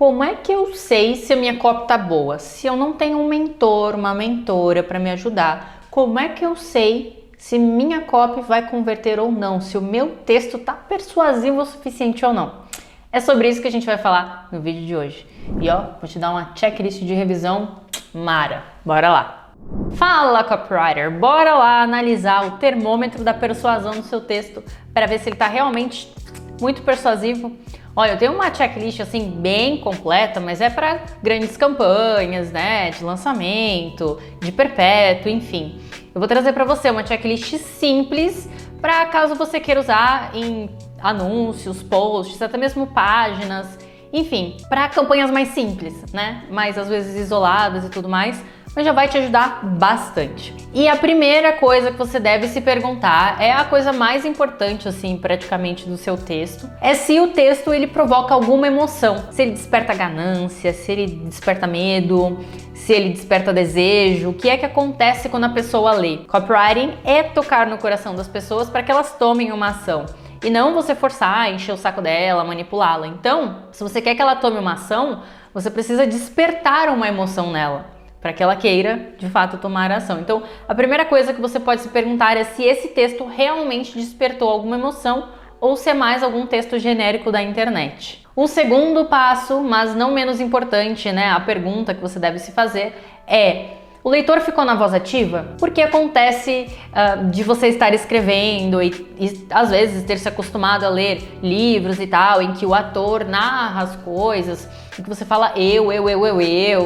Como é que eu sei se a minha copy tá boa? Se eu não tenho um mentor, uma mentora para me ajudar, como é que eu sei se minha copy vai converter ou não? Se o meu texto tá persuasivo o suficiente ou não? É sobre isso que a gente vai falar no vídeo de hoje. E ó, vou te dar uma checklist de revisão mara. Bora lá! Fala, copywriter! Bora lá analisar o termômetro da persuasão do seu texto para ver se ele tá realmente muito persuasivo. Olha, eu tenho uma checklist assim bem completa, mas é para grandes campanhas, né, de lançamento, de perpétuo, enfim. Eu vou trazer para você uma checklist simples para caso você queira usar em anúncios, posts, até mesmo páginas, enfim, para campanhas mais simples, né, mais às vezes isoladas e tudo mais. Mas já vai te ajudar bastante. E a primeira coisa que você deve se perguntar é a coisa mais importante, assim, praticamente do seu texto, é se o texto ele provoca alguma emoção, se ele desperta ganância, se ele desperta medo, se ele desperta desejo, o que é que acontece quando a pessoa lê. Copywriting é tocar no coração das pessoas para que elas tomem uma ação. E não você forçar, encher o saco dela, manipulá-la. Então, se você quer que ela tome uma ação, você precisa despertar uma emoção nela, para que ela queira, de fato, tomar ação. Então, a primeira coisa que você pode se perguntar é se esse texto realmente despertou alguma emoção ou se é mais algum texto genérico da internet. O segundo passo, mas não menos importante, né, a pergunta que você deve se fazer é: o leitor ficou na voz ativa? Porque acontece de você estar escrevendo e às vezes ter se acostumado a ler livros e tal, em que o ator narra as coisas, em que você fala eu,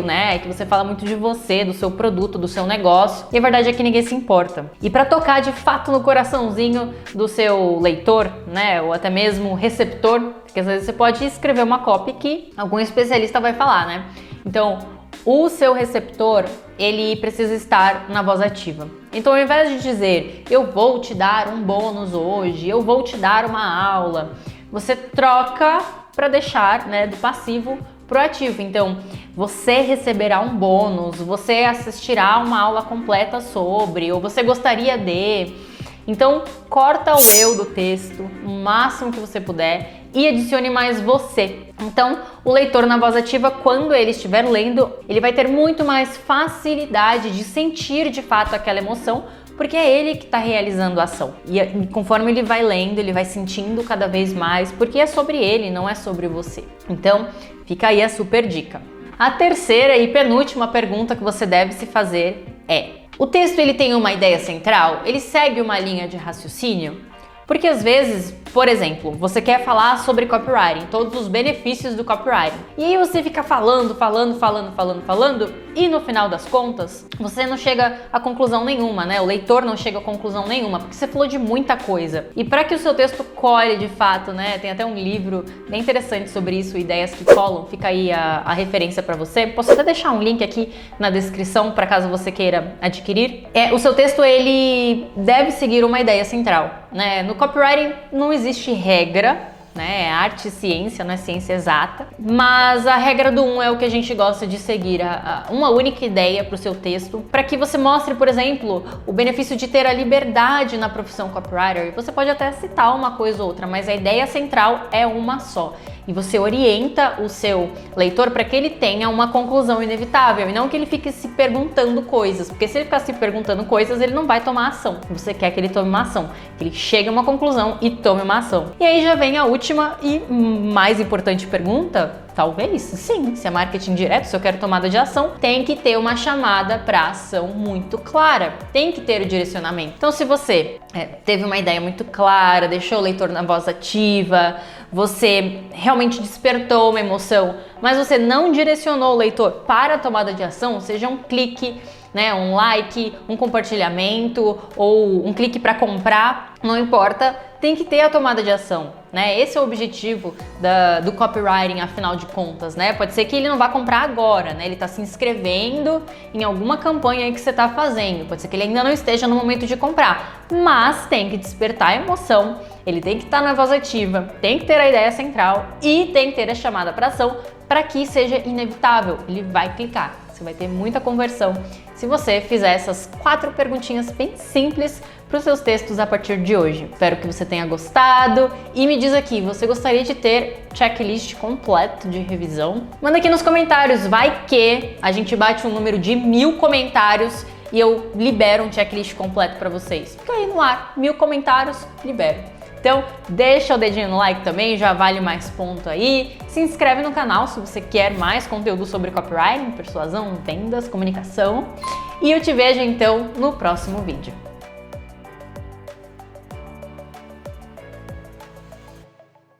né? Que você fala muito de você, do seu produto, do seu negócio. E a verdade é que ninguém se importa. E para tocar de fato no coraçãozinho do seu leitor, né? Ou até mesmo receptor, porque às vezes você pode escrever uma copy que algum especialista vai falar, né? Então, o seu receptor, ele precisa estar na voz ativa. Então, ao invés de dizer, eu vou te dar um bônus hoje, eu vou te dar uma aula, você troca para deixar, né, do passivo pro ativo. Então, você receberá um bônus, você assistirá uma aula completa sobre, ou você gostaria de... Então, corta o eu do texto o máximo que você puder e adicione mais você. Então, o leitor na voz ativa, quando ele estiver lendo, ele vai ter muito mais facilidade de sentir de fato aquela emoção, porque é ele que está realizando a ação. E conforme ele vai lendo, ele vai sentindo cada vez mais, porque é sobre ele, não é sobre você. Então, fica aí a super dica. A terceira e penúltima pergunta que você deve se fazer é: o texto ele tem uma ideia central? Ele segue uma linha de raciocínio? Porque às vezes, por exemplo, você quer falar sobre copywriting, todos os benefícios do copywriting. E aí você fica falando, e no final das contas, você não chega a conclusão nenhuma, né? O leitor não chega a conclusão nenhuma, porque você falou de muita coisa. E para que o seu texto colhe de fato, né? Tem até um livro bem interessante sobre isso, Ideias que Colam, fica aí a referência para você. Posso até deixar um link aqui na descrição para caso você queira adquirir. O seu texto, ele deve seguir uma ideia central, né? No copywriting não existe regra, né? É arte e ciência, não é ciência exata, mas a regra do 1 é o que a gente gosta de seguir, uma única ideia para o seu texto, para que você mostre, por exemplo, o benefício de ter a liberdade na profissão copywriter. Você pode até citar uma coisa ou outra, mas a ideia central é uma só. E você orienta o seu leitor para que ele tenha uma conclusão inevitável e não que ele fique se perguntando coisas, porque se ele ficar se perguntando coisas, ele não vai tomar ação. Você quer que ele tome uma ação, que ele chegue a uma conclusão e tome uma ação. E aí já vem a última e mais importante pergunta. Talvez, sim, se é marketing direto, se eu quero tomada de ação, tem que ter uma chamada para ação muito clara, tem que ter o direcionamento. Então, se você teve uma ideia muito clara, deixou o leitor na voz ativa, você realmente despertou uma emoção, mas você não direcionou o leitor para a tomada de ação, seja um clique, né, um like, um compartilhamento ou um clique para comprar, não importa, tem que ter a tomada de ação, né? Esse é o objetivo do copywriting, afinal de contas, né? Pode ser que ele não vá comprar agora, né? Ele está se inscrevendo em alguma campanha aí que você está fazendo, pode ser que ele ainda não esteja no momento de comprar, mas tem que despertar a emoção, ele tem que estar na voz ativa, tem que ter a ideia central e tem que ter a chamada para ação para que seja inevitável. Ele vai clicar, você vai ter muita conversão se você fizer essas 4 perguntinhas bem simples para os seus textos a partir de hoje. Espero que você tenha gostado e me diz aqui, você gostaria de ter checklist completo de revisão? Manda aqui nos comentários, vai que a gente bate um número de 1000 comentários e eu libero um checklist completo para vocês. Fica aí no ar, 1000 comentários, libero. Então, deixa o dedinho no like também, já vale mais ponto aí. Se inscreve no canal se você quer mais conteúdo sobre copywriting, persuasão, vendas, comunicação. E eu te vejo então no próximo vídeo.